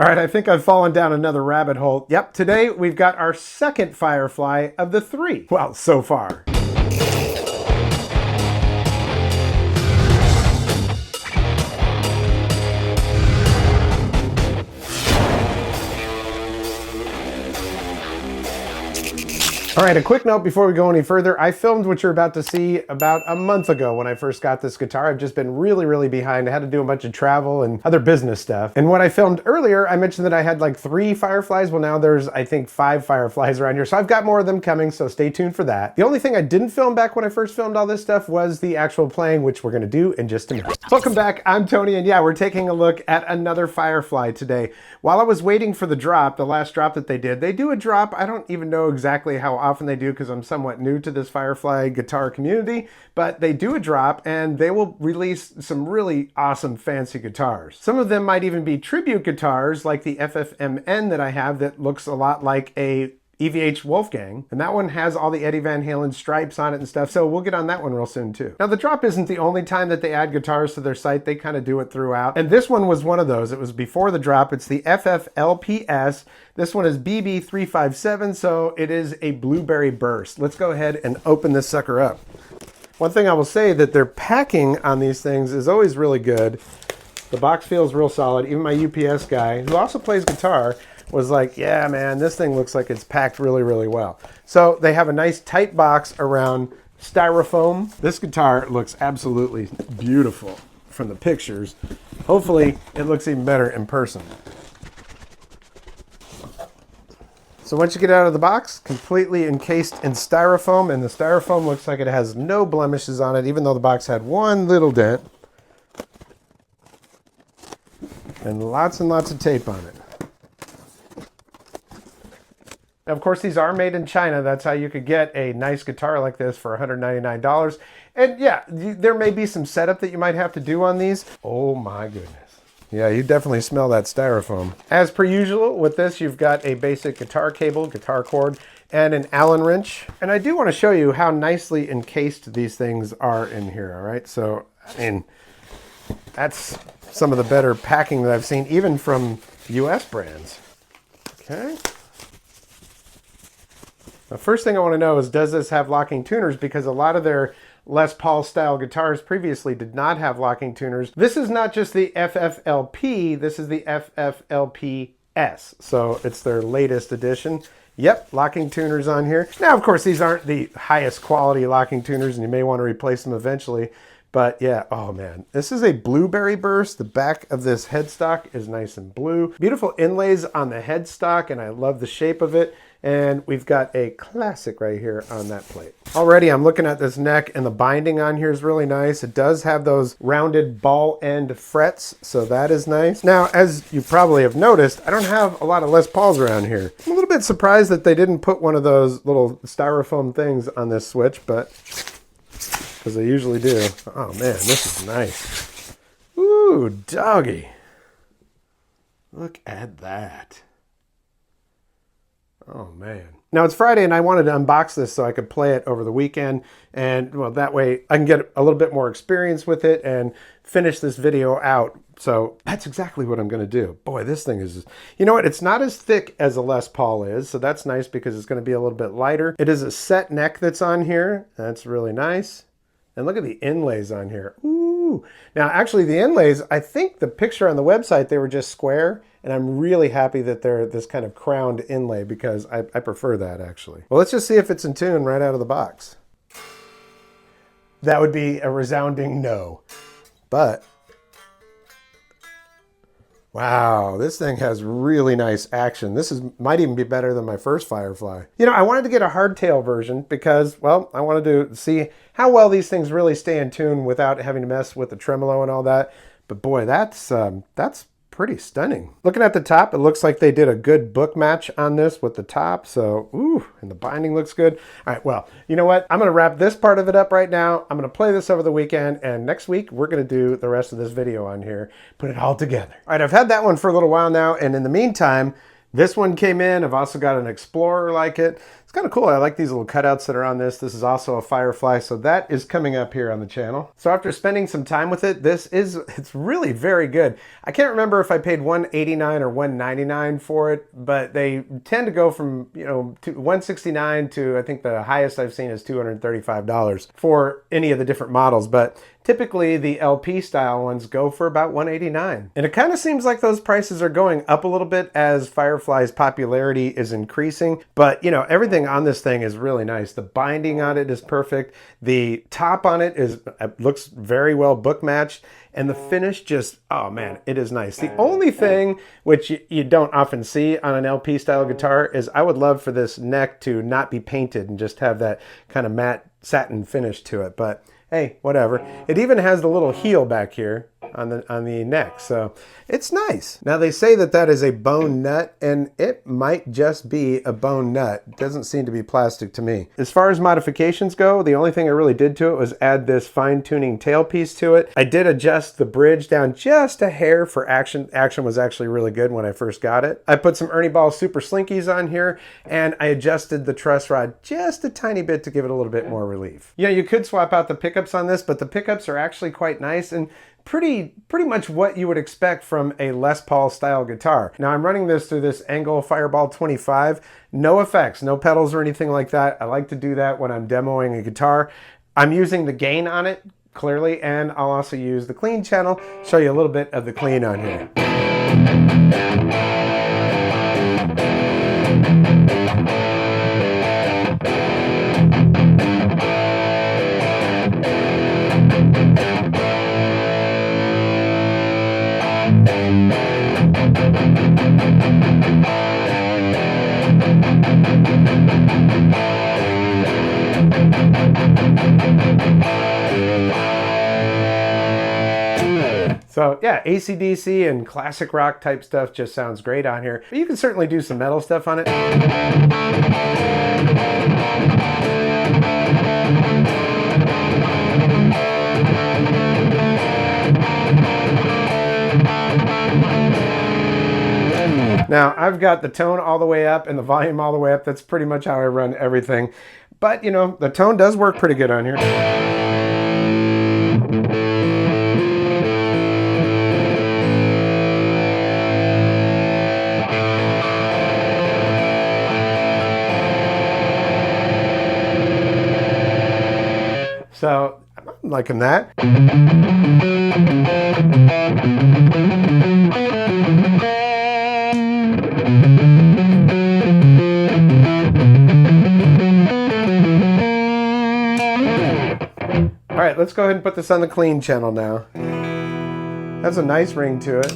All right, I think I've fallen down another rabbit hole. Yep, today we've got our second Firefly of the three. Well, so far. All right, a quick note before we go any further. I filmed what you're about to see about a month ago when I first got this guitar. I've just been really behind. I had to do a bunch of travel and other business stuff. And what I filmed earlier, I mentioned that I had like 3 Fireflys. Well, now there's, I think, 5 Fireflys around here. So I've got more of them coming, so stay tuned for that. The only thing I didn't film back when I first filmed all this stuff was the actual playing, which we're gonna do in just a minute. Welcome back, I'm Tony, and yeah, we're taking a look at another Firefly today. While I was waiting for the drop, the last drop that they do a drop. I don't even know exactly how often they do because I'm somewhat new to this Firefly guitar community, but they do a drop and they will release some really awesome fancy guitars. Some of them might even be tribute guitars like the FFMN that I have that looks a lot like a EVH Wolfgang, and that one has all the Eddie Van Halen stripes on it and stuff, so we'll get on that one real soon too. Now the drop isn't the only time that they add guitars to their site. They kind of do it throughout, and this one was one of those. It was before the drop. It's the FFLPS. This one is BB357, so it is a blueberry burst. Let's go ahead and open this sucker up. One thing I will say that their packing on these things is always really good. The box feels real solid. Even my UPS guy, who also plays guitar, was like, yeah, man, this thing looks like it's packed really well. So they have a nice tight box around styrofoam. This guitar looks absolutely beautiful from the pictures. Hopefully it looks even better in person. So once you get out of the box, completely encased in styrofoam, and the styrofoam looks like it has no blemishes on it, even though the box had one little dent. And lots of tape on it. Of course, these are made in China. That's how you could get a nice guitar like this for $199. And yeah, there may be some setup that you might have to do on these. Oh my goodness. Yeah, you definitely smell that styrofoam. As per usual, with this, you've got a basic guitar cable, guitar cord, and an Allen wrench. And I do want to show you how nicely encased these things are in here, all right? So, I mean, that's some of the better packing that I've seen, even from US brands. Okay. The first thing I want to know is, does this have locking tuners? Because a lot of their Les Paul style guitars previously did not have locking tuners. This is not just the FFLP, this is the FFLPS. So it's their latest edition. Yep, locking tuners on here. Now, of course, these aren't the highest quality locking tuners, and you may want to replace them eventually. But yeah, oh man, this is a blueberry burst. The back of this headstock is nice and blue. Beautiful inlays on the headstock, and I love the shape of it. And we've got a classic right here on that plate. Already I'm looking at this neck, and the binding on here is really nice. It does have those rounded ball end frets, so that is nice. Now, as you probably have noticed, I don't have a lot of Les Pauls around here. I'm a little bit surprised that they didn't put one of those little styrofoam things on this switch, but because they usually do. Oh man, this is nice. Ooh, doggy. Look at that. Oh man. Now it's Friday and I wanted to unbox this so I could play it over the weekend, and well, that way I can get a little bit more experience with it and finish this video out. So that's exactly what I'm going to do. Boy, this thing is, you know what? It's not as thick as a Les Paul is, so that's nice because it's going to be a little bit lighter. It is a set neck that's on here. That's really nice. And look at the inlays on here. Ooh. Now, actually, the inlays, I think the picture on the website, they were just square. And I'm really happy that they're this kind of crowned inlay because I prefer that, actually. Well, let's just see if it's in tune right out of the box. That would be a resounding no. But, wow, this thing has really nice action. This might even be better than my first Firefly. You know, I wanted to get a hardtail version because, well, I wanted to see how well these things really stay in tune without having to mess with the tremolo and all that. But boy, that's pretty stunning. Looking at the top, it looks like they did a good book match on this with the top. So, ooh, and the binding looks good. All right, well, you know what? I'm going to wrap this part of it up right now. I'm going to play this over the weekend, and next week we're going to do the rest of this video on here, put it all together. All right, I've had that one for a little while now, and in the meantime, This one came in. I've also got an Explorer like it. It's kind of cool. I like these little cutouts that are on this. This is also a Firefly, so that is coming up here on the channel. So after spending some time with it, it's really very good. I can't remember if I paid $189 or $199 for it, but they tend to go from, you know, to $169 to, I think the highest I've seen is $235 for any of the different models. But typically the LP style ones go for about $189. And it kind of seems like those prices are going up a little bit as Firefly's popularity is increasing. But you know, everything on this thing is really nice. The binding on it is perfect. The top on it looks very well book matched. And the finish just, oh man, it is nice. The only thing which you don't often see on an LP style guitar is I would love for this neck to not be painted and just have that kind of matte satin finish to it. But hey, whatever. It even has the little heel back here on the neck, so it's nice. Now they say that that is a bone nut, and it might just be a bone nut. It doesn't seem to be plastic to me. As far as modifications go, the only thing I really did to it was add this fine-tuning tailpiece to it. I did adjust the bridge down just a hair for action. Action was actually really good when I first got it. I put some Ernie Ball Super Slinkies on here, and I adjusted the truss rod just a tiny bit to give it a little bit more relief. You know, you could swap out the pickups on this, but the pickups are actually quite nice and pretty much what you would expect from a Les Paul style guitar. Now I'm running this through this Engel Fireball 25. No effects, no pedals or anything like that. I like to do that when I'm demoing a guitar. I'm using the gain on it clearly, and I'll also use the clean channel, show you a little bit of the clean on here. So yeah, AC/DC and classic rock type stuff just sounds great on here. But you can certainly do some metal stuff on it. Now, I've got the tone all the way up and the volume all the way up. That's pretty much how I run everything. But, you know, the tone does work pretty good on here. So, I'm liking that. All right, let's go ahead and put this on the clean channel now. That's a nice ring to it.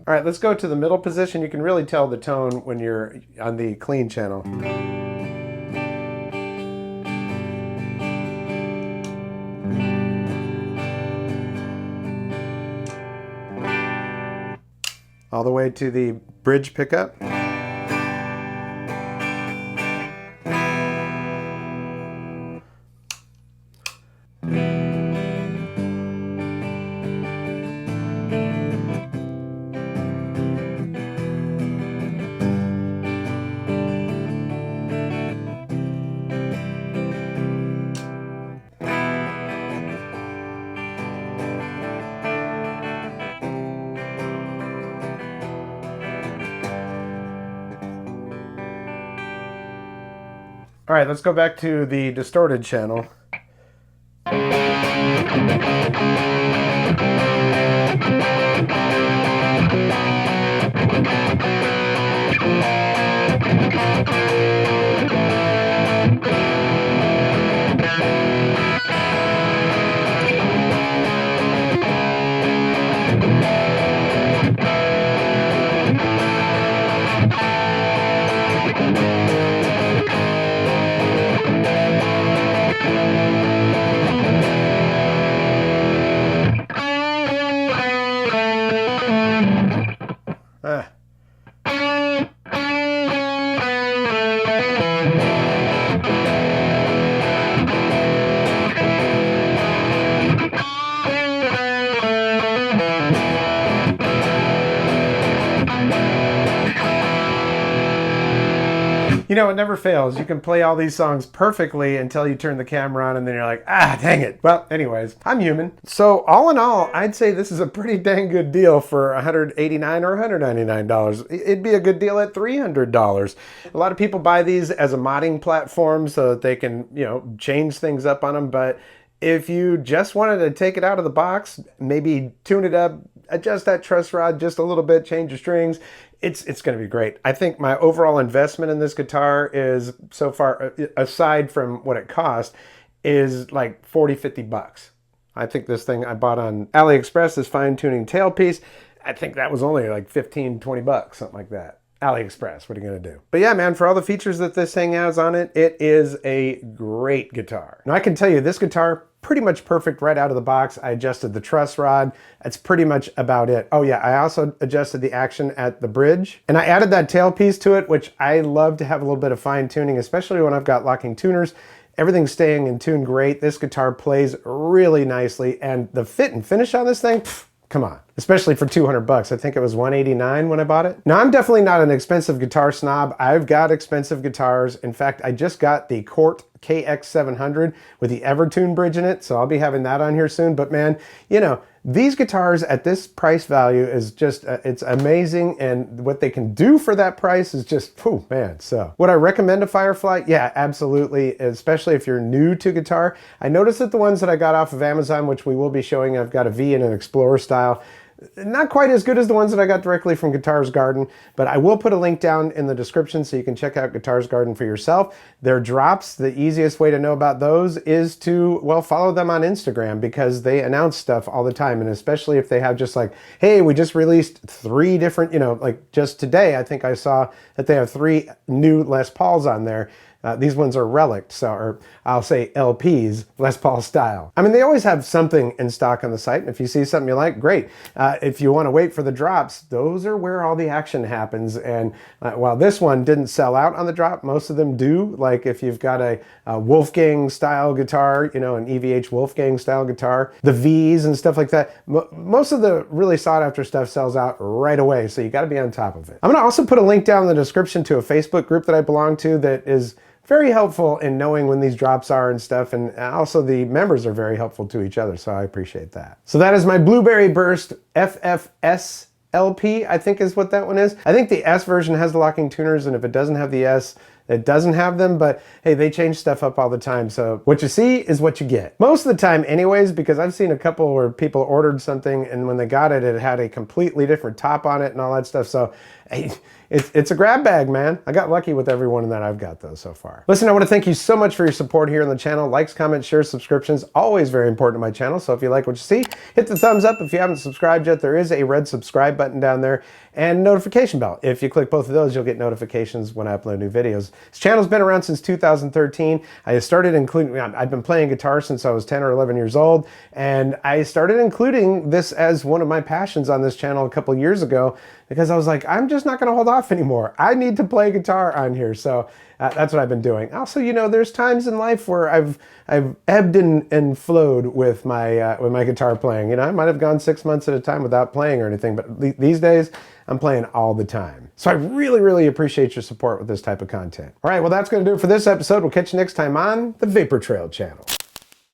All right, let's go to the middle position. You can really tell the tone when you're on the clean channel. All the way to the bridge pickup. All right, let's go back to the distorted channel. You know, it never fails. You can play all these songs perfectly until you turn the camera on and then you're like, ah, dang it. Well, anyways, I'm human. So all in all, I'd say this is a pretty dang good deal for $189 or $199. It'd be a good deal at $300. A lot of people buy these as a modding platform so that they can, you know, change things up on them. But if you just wanted to take it out of the box, maybe tune it up, adjust that truss rod just a little bit, change your strings, it's going to be great. I think my overall investment in this guitar is, so far, aside from what it cost, is like 40, 50 bucks. I think this thing I bought on AliExpress, this fine tuning tailpiece, I think that was only like 15, 20 bucks, something like that. AliExpress, what are you gonna do? But yeah, man, for all the features that this thing has on it, it is a great guitar. Now I can tell you, this guitar, pretty much perfect right out of the box. I adjusted the truss rod. That's pretty much about it. Oh yeah, I also adjusted the action at the bridge. And I added that tailpiece to it, which I love to have a little bit of fine tuning, especially when I've got locking tuners. Everything's staying in tune great. This guitar plays really nicely, and the fit and finish on this thing, pff, come on. Especially for 200 bucks. I think it was 189 when I bought it. Now, I'm definitely not an expensive guitar snob. I've got expensive guitars. In fact, I just got the Cort KX700 with the Evertune bridge in it, so I'll be having that on here soon. But man, you know, these guitars at this price value is just, it's amazing, and what they can do for that price is just, whew, man. So, would I recommend a Firefly? Yeah, absolutely, especially if you're new to guitar. I noticed that the ones that I got off of Amazon, which we will be showing, I've got a V and an Explorer style, not quite as good as the ones that I got directly from Guitars Garden, but I will put a link down in the description so you can check out Guitars Garden for yourself. Their drops, the easiest way to know about those is to, well, follow them on Instagram, because they announce stuff all the time, and especially if they have just like, hey, we just released 3 different, you know, like just today, I think I saw that they have 3 new Les Pauls on there. These ones are relics, so, or I'll say LPs, Les Paul style. I mean, they always have something in stock on the site, and if you see something you like, great. If you want to wait for the drops, those are where all the action happens. And while this one didn't sell out on the drop, most of them do. Like if you've got a Wolfgang style guitar, you know, an EVH Wolfgang style guitar, the V's and stuff like that, most of the really sought after stuff sells out right away, so you got to be on top of it. I'm going to also put a link down in the description to a Facebook group that I belong to that is very helpful in knowing when these drops are and stuff, and also the members are very helpful to each other, so I appreciate that. So that is my Blueberry Burst FFS LP, I think is what that one is. I think the S version has the locking tuners, and if it doesn't have the S, it doesn't have them, but hey, they change stuff up all the time, so what you see is what you get. Most of the time anyways, because I've seen a couple where people ordered something and when they got it, it had a completely different top on it and all that stuff, so hey, it's a grab bag, man. I got lucky with every one that I've got though so far. Listen, I want to thank you so much for your support here on the channel. Likes, comments, shares, subscriptions, always very important to my channel, so if you like what you see, hit the thumbs up. If you haven't subscribed yet, there is a red subscribe button down there, and notification bell. If you click both of those, you'll get notifications when I upload new videos. This channel's been around since 2013. I started including, I've been playing guitar since I was 10 or 11 years old, and I started including this as one of my passions on this channel a couple years ago, because I was like, I'm just not going to hold off anymore. I need to play guitar on here, so that's what I've been doing. Also, you know, there's times in life where I've ebbed and flowed with my guitar playing. You know, I might have gone 6 months at a time without playing or anything, but these days I'm playing all the time. So I really, really appreciate your support with this type of content. All right, well, that's going to do it for this episode. We'll catch you next time on the Vapor Trail channel.